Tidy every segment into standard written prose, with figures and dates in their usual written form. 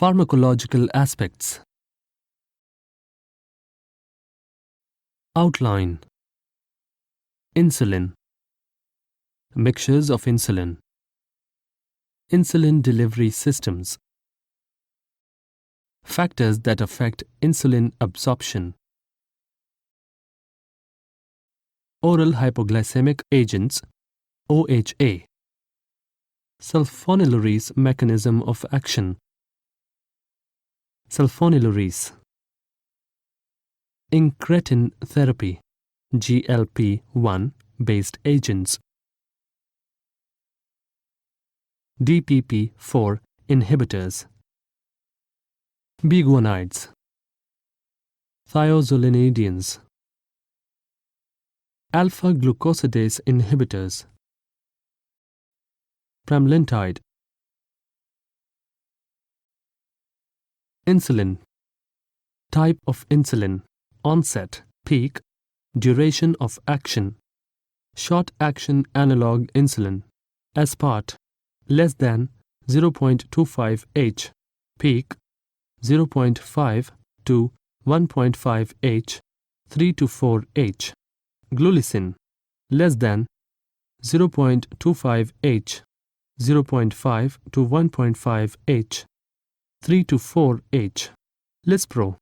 Pharmacological aspects. Outline. Insulin. Mixtures of insulin. Insulin delivery systems. Factors that affect insulin absorption. Oral hypoglycemic agents, OHA. Sulfonylurease mechanism of action. Sulfonylurease. Incretin therapy, GLP-1 based agents. Dpp-4 inhibitors. Biguanides. Thiazolidinians. Alpha-glucosidase inhibitors. Pramlintide. Insulin. Type of insulin. Onset, peak, duration of action. Short-action analog insulin. Aspart, less than 0.25 H. Peak, 0.5 to 1.5 H, 3 to 4 H. Glulicin, less than 0.25 H, 0.5 to 1.5 H, 3 to 4 H. Lispro,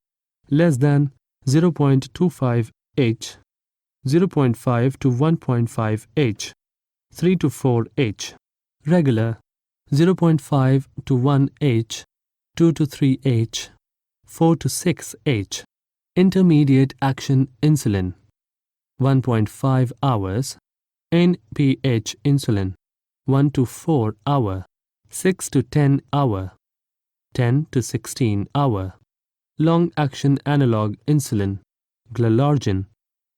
less than 0.25 H, 0.5 to 1.5 H, 3 to 4 H. Regular, 0.5 to 1 H, 2 to 3 H, 4 to 6 H. Intermediate action insulin, 1.5 hours. NPH insulin, 1 to 4 hour, 6 to 10 hour, 10 to 16 hour. Long-action analog insulin, glargine,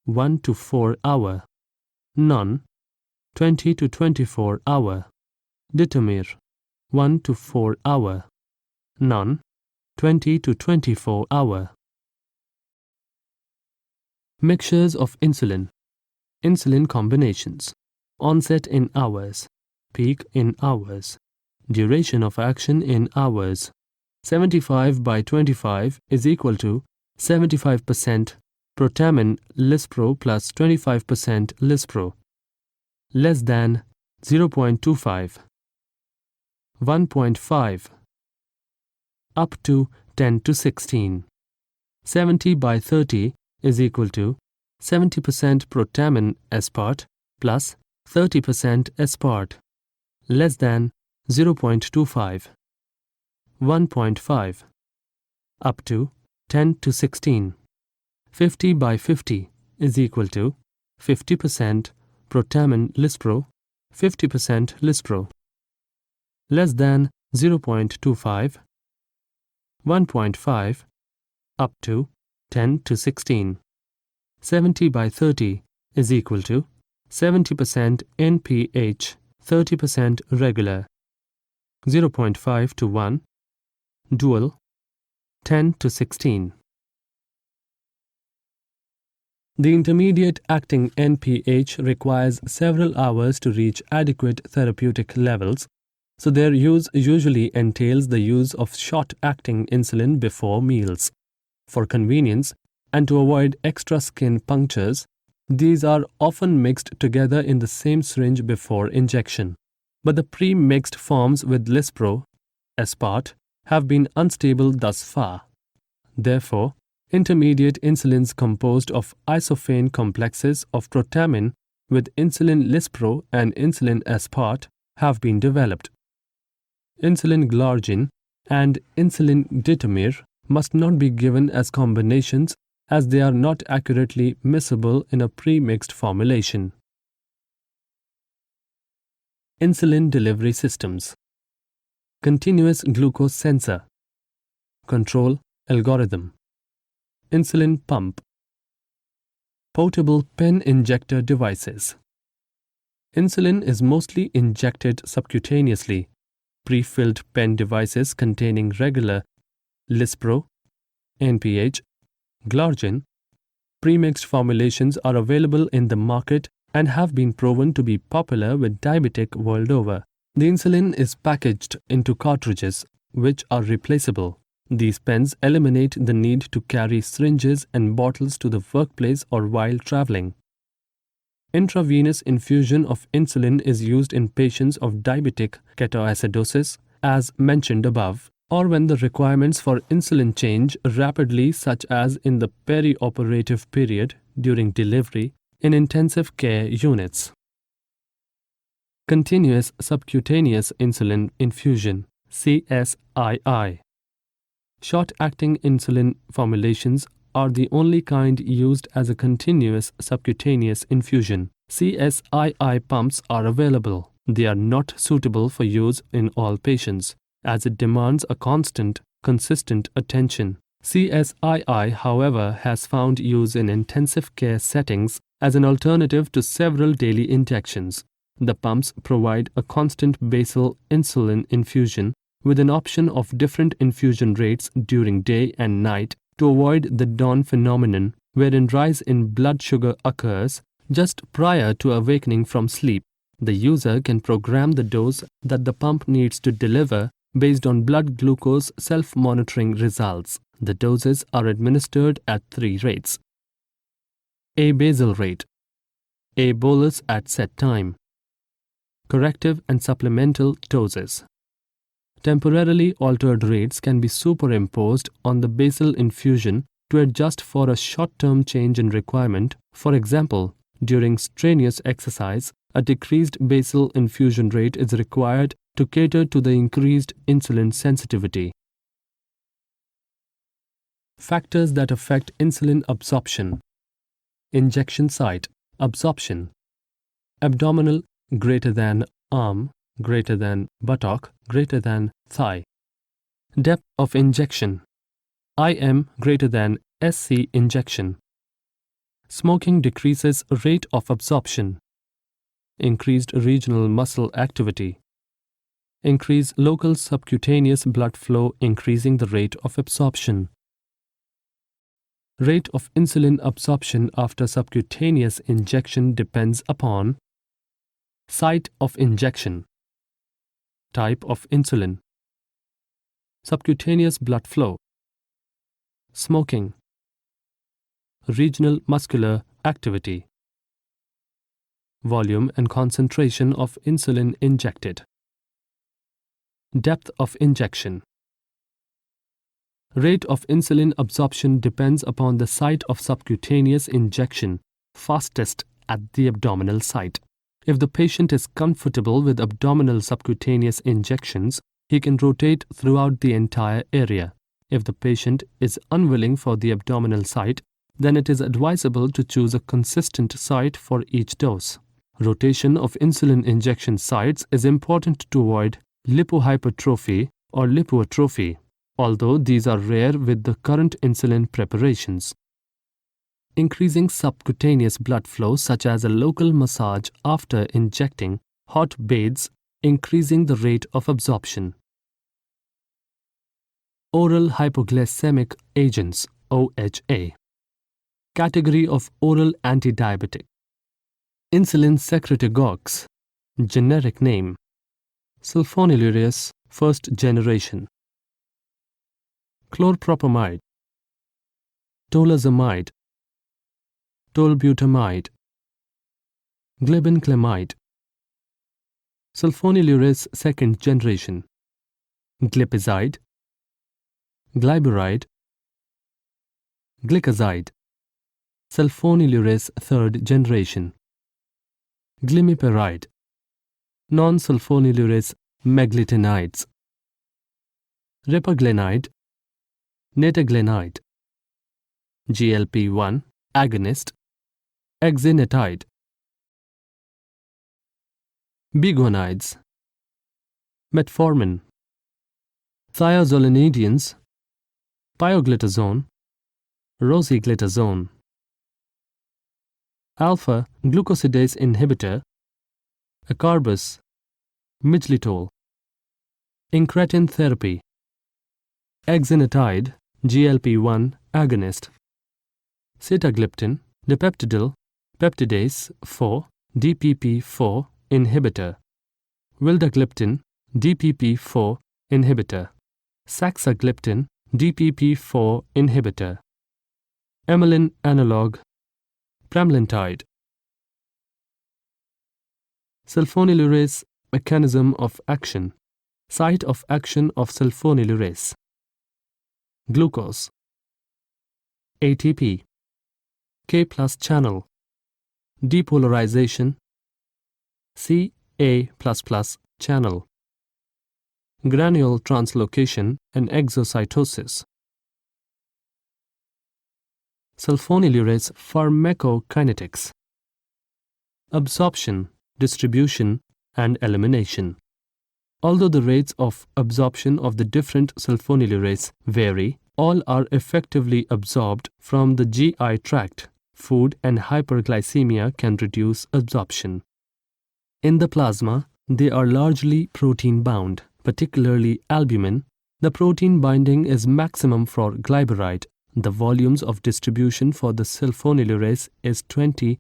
1 to 4 hour. Non, 20 to 24 hour. Detamir, 1 to 4 hour. Non, 20 to 24 hour. Mixtures of insulin. Insulin combinations. Onset in hours. Peak in hours. Duration of action in hours. 75 by 25 is equal to 75% protamine lispro plus 25% lispro. Less than 0.25. 1.5. Up to 10 to 16. 70 by 30 is equal to 70% protamine aspart plus 30% aspart. Less than 0.25. 1.5. Up to 10 to 16. 50 by 50 is equal to 50% protamine lispro, 50% lispro. Less than 0.25. 1.5. Up to 10 to 16. 70 by 30 is equal to 70% NPH, 30% regular. 0.5 to 1. Dual, 10 to 16. The intermediate acting NPH requires several hours to reach adequate therapeutic levels, so their use usually entails the use of short-acting insulin before meals. For convenience and to avoid extra skin punctures, these are often mixed together in the same syringe before injection. But the pre-mixed forms with lispro, aspart, have been unstable thus far. Therefore, intermediate insulins composed of isophane complexes of protamine with insulin lispro and insulin aspart have been developed. Insulin glargine and insulin detamir must not be given as combinations as they are not accurately miscible in a pre-mixed formulation. Insulin delivery systems. Continuous glucose sensor. Control algorithm. Insulin pump. Portable pen injector devices. Insulin is mostly injected subcutaneously. Pre-filled pen devices containing regular lispro, NPH, glargine, premixed formulations are available in the market and have been proven to be popular with diabetic world over. The insulin is packaged into cartridges which are replaceable. These pens eliminate the need to carry syringes and bottles to the workplace or while traveling. Intravenous infusion of insulin is used in patients of diabetic ketoacidosis, as mentioned above, or when the requirements for insulin change rapidly, such as in the perioperative period during delivery in intensive care units. Continuous subcutaneous insulin infusion (CSII). Short-acting insulin formulations are the only kind used as a continuous subcutaneous infusion. CSII pumps are available. They are not suitable for use in all patients, as it demands a constant, consistent attention. CSII, however, has found use in intensive care settings as an alternative to several daily injections. The pumps provide a constant basal insulin infusion with an option of different infusion rates during day and night to avoid the dawn phenomenon, wherein rise in blood sugar occurs just prior to awakening from sleep. The user can program the dose that the pump needs to deliver based on blood glucose self-monitoring results. The doses are administered at 3 rates. A basal rate. A bolus at set time. Corrective and supplemental doses. Temporarily altered rates can be superimposed on the basal infusion to adjust for a short-term change in requirement. For example, during strenuous exercise, a decreased basal infusion rate is required to cater to the increased insulin sensitivity. Factors that affect insulin absorption. Injection site, absorption. Abdominal greater than arm, greater than buttock, greater than thigh. Depth of injection. IM greater than SC injection. Smoking decreases rate of absorption. Increased regional muscle activity. Increase local subcutaneous blood flow, increasing the rate of absorption. Rate of insulin absorption after subcutaneous injection depends upon site of injection, type of insulin, subcutaneous blood flow, smoking, regional muscular activity, volume and concentration of insulin injected, depth of injection. Rate of insulin absorption depends upon the site of subcutaneous injection, fastest at the abdominal site. If the patient is comfortable with abdominal subcutaneous injections, he can rotate throughout the entire area. If the patient is unwilling for the abdominal site, then it is advisable to choose a consistent site for each dose. Rotation of insulin injection sites is important to avoid lipohypertrophy or lipoatrophy, although these are rare with the current insulin preparations. Increasing subcutaneous blood flow, such as a local massage after injecting, hot baths, increasing the rate of absorption. Oral hypoglycemic agents, OHA. Category of oral antidiabetic. Insulin secretagogues, generic name. Sulfonylureas, first generation. Chlorpropamide, tolazamide, tolbutamide, glibenclamide. Sulfonylureas second generation. Glipizide, glyburide, glicazide. Sulfonylureas third generation. Glimepiride, non-sulfonylureas meglitinides. Repaglenide, netaglenide. GLP-1 agonist, exenatide. Biguanides, metformin. Thiazolinidians, pioglitazone, rosiglitazone. Alpha glucosidase inhibitor, acarbus, mijlitol. Incretin therapy. Exenatide, GLP-1 agonist. Sitagliptin, dipeptidyl peptidase 4, Dpp-4 inhibitor. Vildagliptin, Dpp-4 inhibitor. saxagliptin, Dpp-4 inhibitor. Amylin analog, pramlintide. Sulfonylurase mechanism of action. Site of action of sulfonylurase. Glucose. ATP. K+ channel. Depolarization. Ca++ channel. Granule translocation and exocytosis. Sulfonylurase pharmacokinetics. Absorption, distribution, and elimination. Although the rates of absorption of the different sulfonylurase vary, all are effectively absorbed from the GI tract. Food and hyperglycemia can reduce absorption. In the plasma, they are largely protein-bound, particularly albumin. The protein binding is maximum for glyburide. The volumes of distribution for the sulfonylurase is 20.2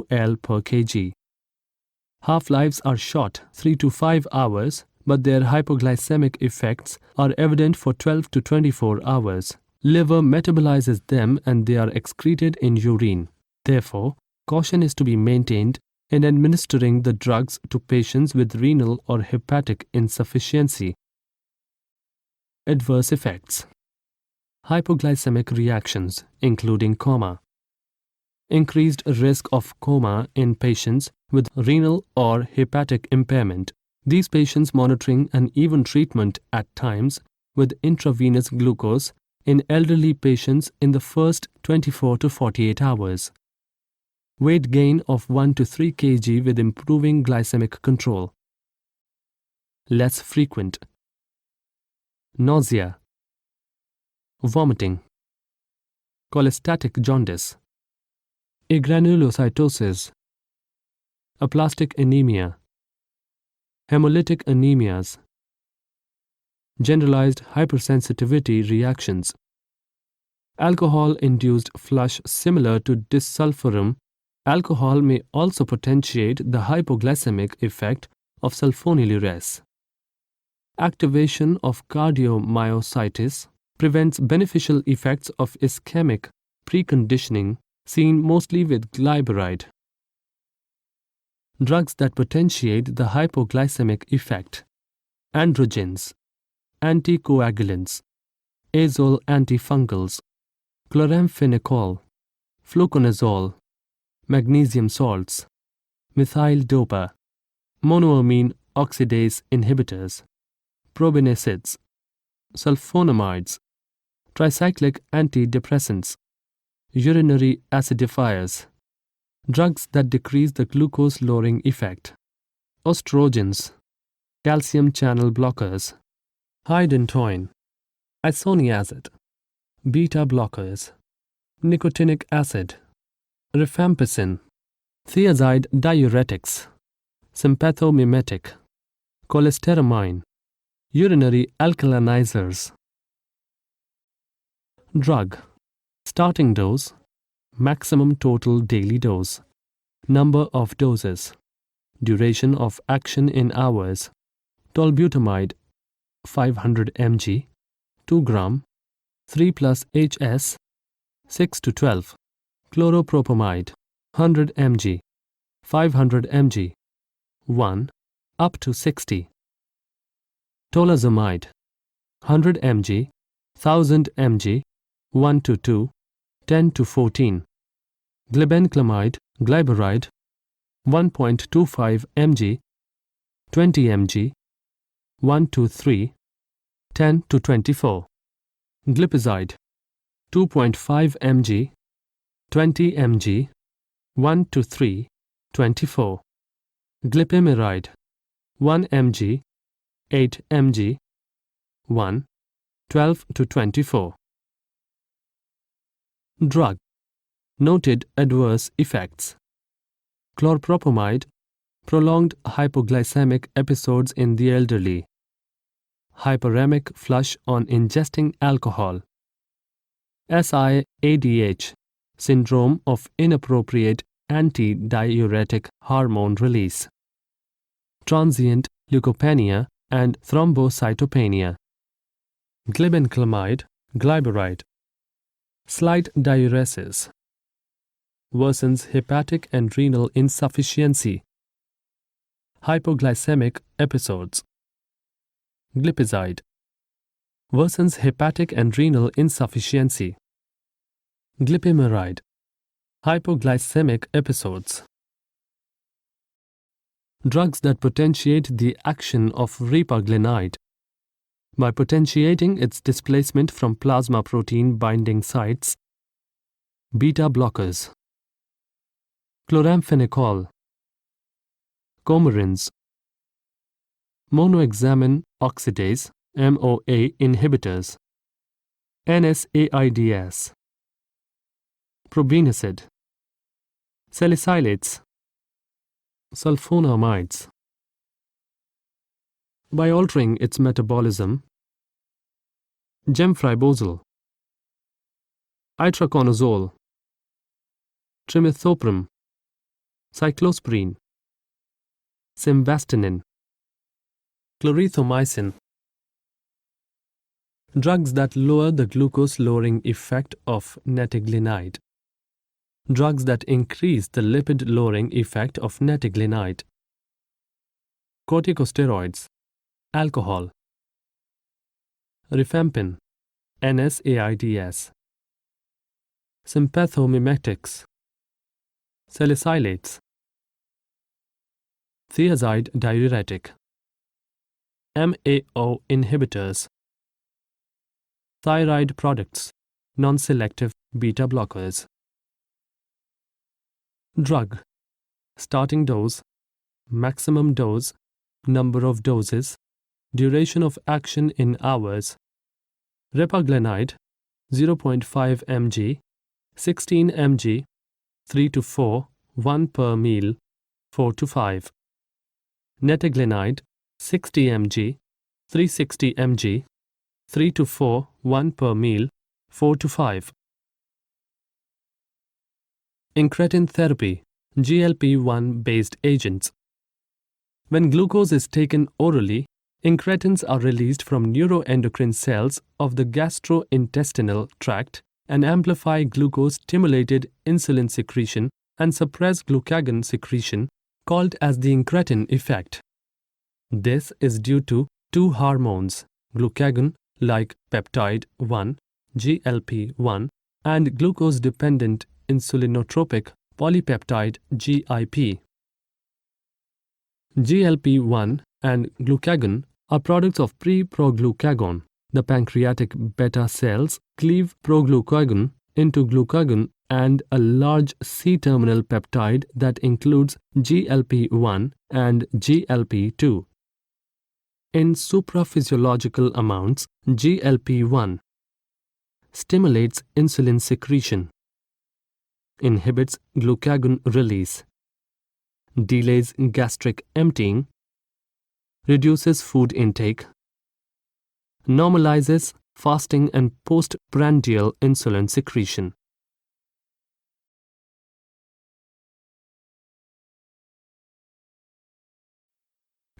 L per kg. Half-lives are short, 3 to 5 hours, but their hypoglycemic effects are evident for 12 to 24 hours. Liver metabolizes them and they are excreted in urine. Therefore, caution is to be maintained in administering the drugs to patients with renal or hepatic insufficiency. Adverse effects. Hypoglycemic reactions, including coma. Increased risk of coma in patients with renal or hepatic impairment. These patients monitoring and even treatment at times with intravenous glucose in elderly patients in the first 24 to 48 hours. Weight gain of 1 to 3 kg with improving glycemic control. Less frequent. Nausea. Vomiting. Cholestatic jaundice. Agranulocytosis. Aplastic anemia. Hemolytic anemias. Generalized hypersensitivity reactions. Alcohol-induced flush similar to disulfiram. Alcohol may also potentiate the hypoglycemic effect of sulfonylurase. Activation of cardiomyocytes prevents beneficial effects of ischemic preconditioning seen mostly with glyburide. Drugs that potentiate the hypoglycemic effect. Androgens, anticoagulants, azole antifungals, chloramphenicol, fluconazole, magnesium salts, methyl dopa, monoamine oxidase inhibitors, probinacids, sulfonamides, tricyclic antidepressants, urinary acidifiers, drugs that decrease the glucose-lowering effect, estrogens, calcium channel blockers, hydantoin, isoniazid, beta blockers, nicotinic acid, rifampicin, thiazide diuretics, sympathomimetic, cholesteramine, urinary alkalinizers. Drug. Starting dose, maximum total daily dose, number of doses, duration of action in hours, tolbutamide 500 mg, 2 gram, 3 plus HS, 6 to 12, chloropropamide 100 mg, 500 mg, 1, up to 60, tolazomide 100 mg, 1000 mg, 1 to 2, 10 to 14, glibenclamide, glyburide, 1.25 mg, 20 mg, 1 to 3, 10 to 24, glipizide, 2.5 mg, 20 mg, 1 to 3, 24, glipimiride, 1 mg, 8 mg, 1, 12 to 24. Drug. Noted adverse effects. Chloropropamide, prolonged hypoglycemic episodes in the elderly. Hyperemic flush on ingesting alcohol. SIADH, syndrome of inappropriate antidiuretic hormone release. Transient leukopenia and thrombocytopenia. glibenclamide, glyburide. Slight diuresis. Worsens hepatic and renal insufficiency. Hypoglycemic episodes. Glipizide. Worsens hepatic and renal insufficiency. Glipimiride. Hypoglycemic episodes. Drugs that potentiate the action of repaglinide by potentiating its displacement from plasma protein binding sites. Beta blockers. Chloramphenicol. Coumarins. Monohexamine oxidase MOA inhibitors. NSAIDs. Probenecid. Salicylates. Sulfonamides. By altering its metabolism. Gemfibrozil. Itraconazole. Trimethoprim. Cyclosporine. Simvastatin. Clarithromycin. Drugs that lower the glucose-lowering effect of netiglinide. Drugs that increase the lipid-lowering effect of netiglinide. Corticosteroids. Alcohol. Rifampin. NSAIDs. Sympathomimetics. Salicylates. Thiazide diuretic. MAO inhibitors. Thyroid products. Non-selective beta blockers. Drug. Starting dose. Maximum dose. Number of doses. Duration of action in hours. Repaglinide 0.5 mg, 16 mg, 3 to 4, 1 per meal, 4 to 5. Netiglinide 60 mg, 360 mg, 3 to 4, 1 per meal, 4 to 5. Incretin therapy, GLP-1 based agents. When glucose is taken orally, incretins are released from neuroendocrine cells of the gastrointestinal tract and amplify glucose-stimulated insulin secretion and suppress glucagon secretion, called as the incretin effect. This is due to two hormones, glucagon-like peptide 1, GLP-1, and glucose-dependent insulinotropic polypeptide GIP. GLP-1 and glucagon are products of pre-proglucagon. The pancreatic beta cells cleave proglucagon into glucagon and a large C-terminal peptide that includes GLP-1 and GLP-2. In supraphysiological amounts, GLP-1 stimulates insulin secretion, inhibits glucagon release, delays gastric emptying, reduces food intake, normalizes fasting and postprandial insulin secretion.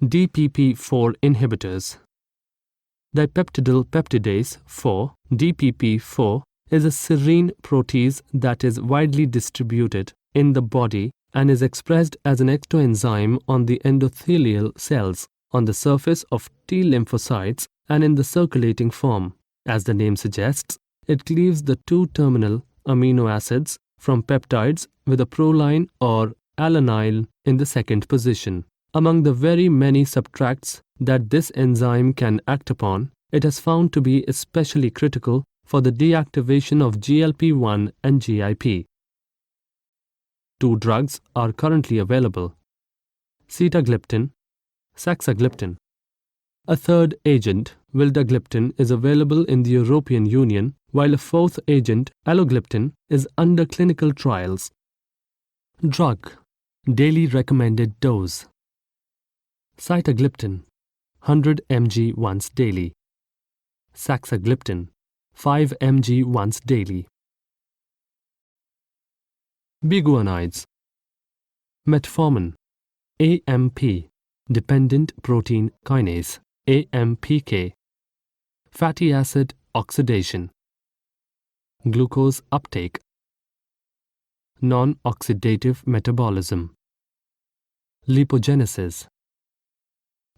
Dpp-4 inhibitors. Dipeptidyl peptidase 4, Dpp-4, is a serine protease that is widely distributed in the body and is expressed as an ectoenzyme on the endothelial cells, on the surface of T lymphocytes, and in the circulating form. As the name suggests, it cleaves the two terminal amino acids from peptides with a proline or alanine in the second position. Among the very many subtracts that this enzyme can act upon, it has found to be especially critical for the deactivation of GLP-1 and GIP. Two drugs are currently available: sitagliptin, saxagliptin. A third agent, vildagliptin, is available in the European Union, while a fourth agent, alogliptin, is under clinical trials. Drug. Daily recommended dose: sitagliptin 100 mg once daily, saxagliptin 5 mg once daily. Biguanides. Metformin, AMP, dependent protein kinase, AMPK, fatty acid oxidation, glucose uptake, non-oxidative metabolism, lipogenesis,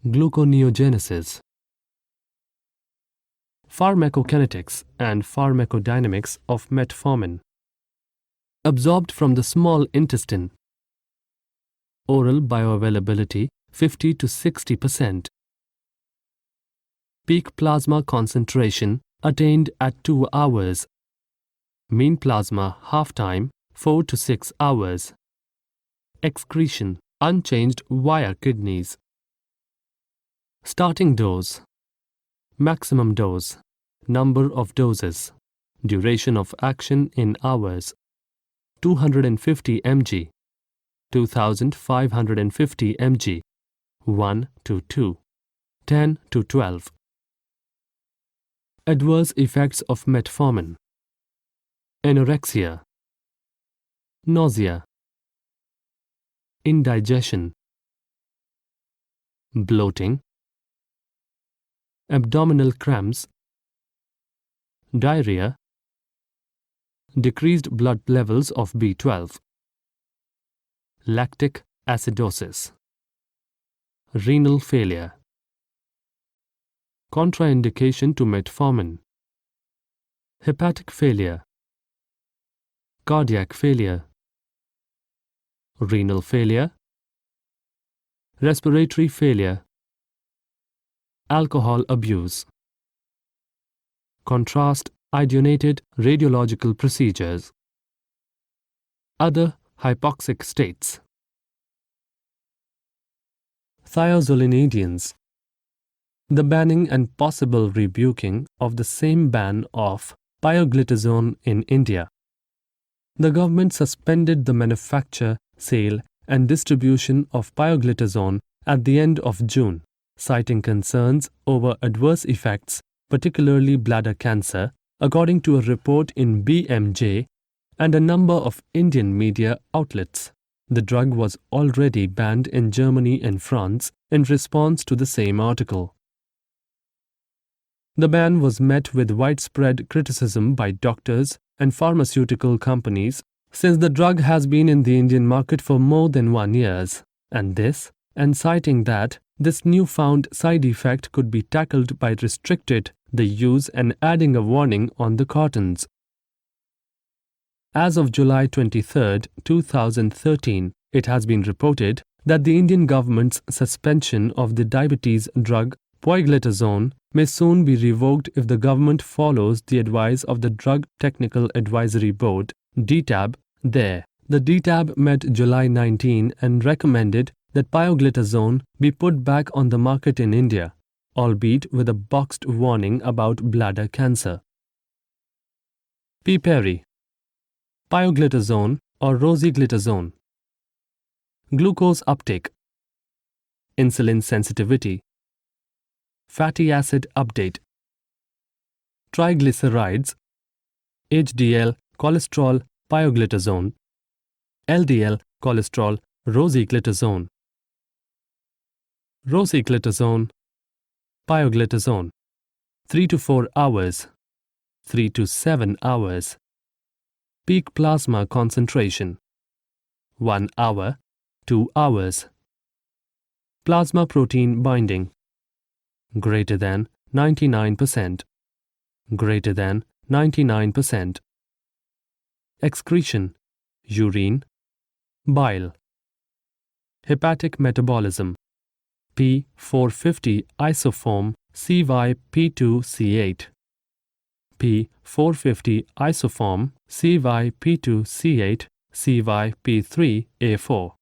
gluconeogenesis. Pharmacokinetics and pharmacodynamics of metformin. Absorbed from the small intestine. Oral bioavailability 50 to 60%. Peak plasma concentration attained at 2 hours. Mean plasma half-time 4 to 6 hours. Excretion unchanged via kidneys. Starting dose. Maximum dose. Number of doses. Duration of action in hours. 250 mg. 2550 mg. 1 to 2. 10 to 12. Adverse effects of metformin. Anorexia. Nausea. Indigestion. Bloating. Abdominal cramps. Diarrhea. Decreased blood levels of B12. Lactic acidosis. Renal failure. Contraindication to metformin. Hepatic failure. Cardiac failure. Renal failure. Respiratory failure. Alcohol abuse. Contrast iodinated radiological procedures. Other hypoxic states. Thiazolinadians. The banning and possible rebuking of the same ban of pioglitazone in India. The government suspended the manufacture, sale, and distribution of pioglitazone at the end of June, citing concerns over adverse effects, particularly bladder cancer, according to a report in BMJ and a number of Indian media outlets. The drug was already banned in Germany and France in response to the same article. The ban was met with widespread criticism by doctors and pharmaceutical companies since the drug has been in the Indian market for more than 1 year, and citing that this newfound side effect could be tackled by restricted the use and adding a warning on the cartons. As of July 23, 2013, it has been reported that the Indian government's suspension of the diabetes drug pioglitazone may soon be revoked if the government follows the advice of the Drug Technical Advisory Board, DTAB, there. The DTAB met July 19 and recommended that pioglitazone be put back on the market in India, albeit with a boxed warning about bladder cancer. Piperi. Pioglitazone or rosiglitazone. Glucose uptake. Insulin sensitivity. Fatty acid update. Triglycerides. HDL cholesterol pioglitazone. LDL cholesterol rosiglitazone. Rosiglitazone. Pioglitazone. 3 to 4 hours. 3 to 7 hours. Peak plasma concentration. 1 hour. 2 hours. Plasma protein binding. Greater than 99%. Greater than 99%. Excretion. Urine. Bile. Hepatic metabolism. P450 isoform CYP2C8. P450 isoform CYP2C8 CYP3A4.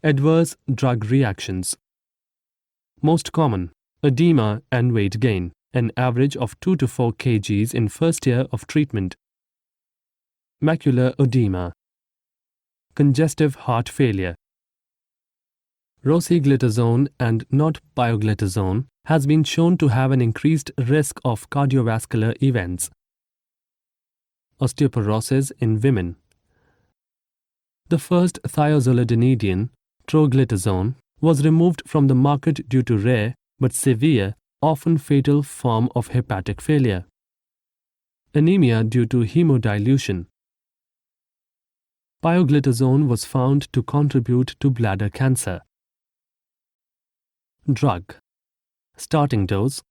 Adverse drug reactions. Most common, edema and weight gain, an average of 2 to 4 kgs in first year of treatment. Macular edema. Congestive heart failure. Rosiglitazone and not pioglitazone has been shown to have an increased risk of cardiovascular events. Osteoporosis in women. The first thiazolinadian, troglitazone, was removed from the market due to rare but severe often fatal form of hepatic failure. Anemia due to hemodilution. Pioglitazone was found to contribute to bladder cancer. Drug. Starting dose,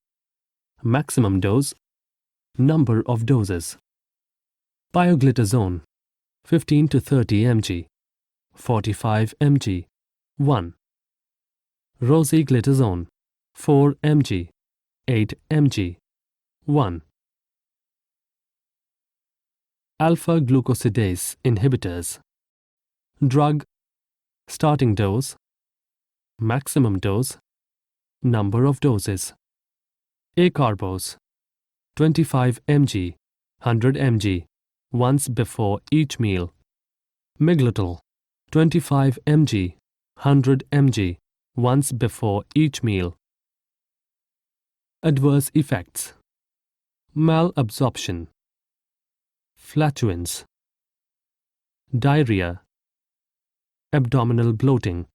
maximum dose, number of doses. Pioglitazone 15 to 30 mg, 45 mg, 1. Rosiglitazone 4 mg, 8 mg, 1. Alpha glucosidase inhibitors. Drug. Starting dose, maximum dose, number of doses. Acarbose 25 mg, 100 mg, once before each meal. Miglutal 25 mg, 100 mg, once before each meal. Adverse effects. Malabsorption, flatulence, diarrhea, abdominal bloating,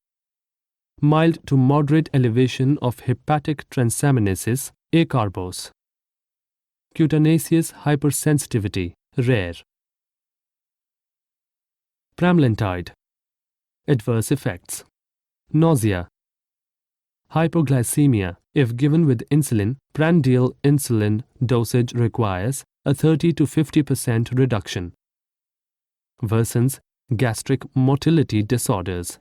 mild to moderate elevation of hepatic transaminases, acarbose. Cutaneous hypersensitivity, rare. Pramlintide. Adverse effects. Nausea. Hypoglycemia. If given with insulin, prandial insulin dosage requires a 30 to 50% reduction. Worsens gastric motility disorders.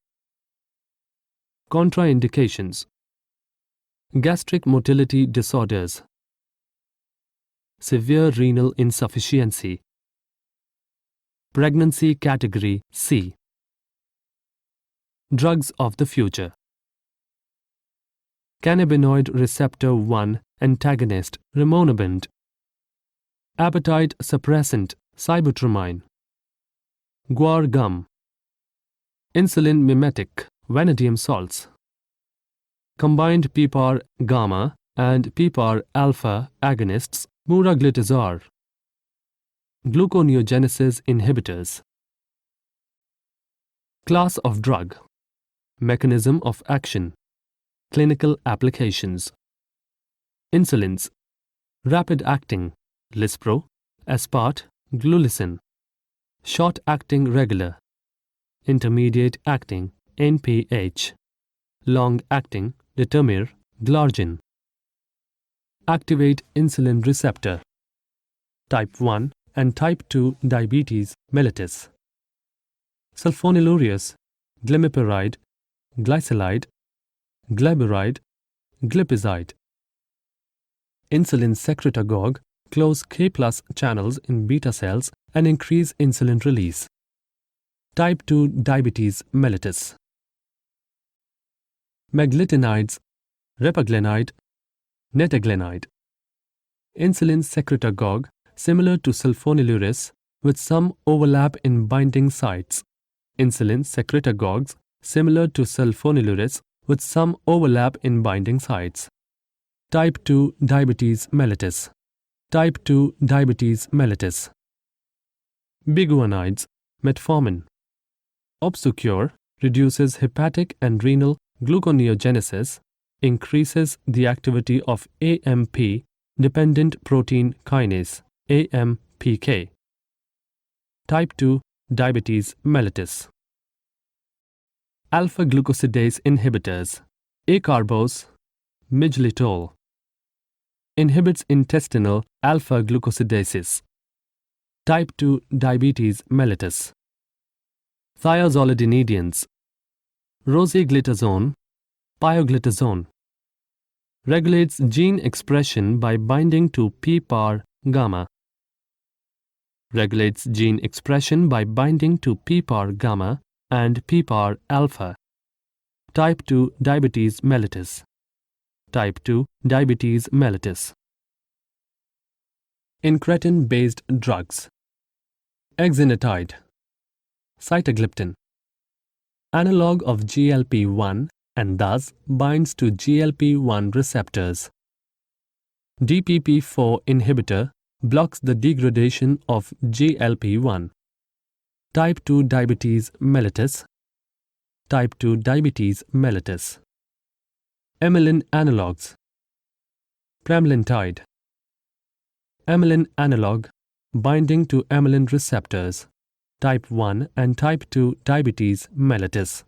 Contraindications. Gastric motility disorders. Severe renal insufficiency. Pregnancy category C. Drugs of the future. Cannabinoid receptor 1 antagonist rimonabant. Appetite suppressant sibutramine. Guar gum. Insulin mimetic vanadium salts. Combined PPAR gamma and PPAR alpha agonists muraglitazar. Gluconeogenesis inhibitors. Class of drug. Mechanism of action. Clinical applications. Insulins. Rapid-acting Lispro, Aspart, Glulicin. Short-acting regular. Intermediate-acting NPH. Long-acting Determir, Glargine. Activate insulin receptor. Type 1 and Type 2 diabetes mellitus. Sulfonylureas, glimepiride, glyceride, glyburide, glipizide. Insulin secretagogue close K+ channels in beta cells and increase insulin release. Type 2 diabetes mellitus. Meglitinides, repaglinide, netaglinide. Insulin secretagogue similar to sulfonylureas with some overlap in binding sites. Insulin secretagogues similar to sulfonylureas with some overlap in binding sites. Type 2 diabetes mellitus. Type 2 diabetes mellitus. Biguanides, metformin. Obscure reduces hepatic and renal gluconeogenesis, increases the activity of AMP-dependent protein kinase, AMPK. Type 2 diabetes mellitus. Alpha-glucosidase inhibitors, acarbose, miglytol. Inhibits intestinal alpha-glucosidases. Type 2 diabetes mellitus. Thiazolidinedians. Rosiglitazone, pioglitazone. Regulates gene expression by binding to PPAR gamma. Regulates gene expression by binding to PPAR gamma and PPAR alpha. Type 2 diabetes mellitus. Type 2 diabetes mellitus. Incretin-based drugs. Exenatide. Sitagliptin. Analog of GLP-1 and thus binds to GLP-1 receptors. Dpp-4 inhibitor blocks the degradation of GLP-1. Type 2 diabetes mellitus. Type 2 diabetes mellitus. Amylin analogs. Pramlintide. Amylin analog binding to amylin receptors. Type 1 and type 2 diabetes mellitus.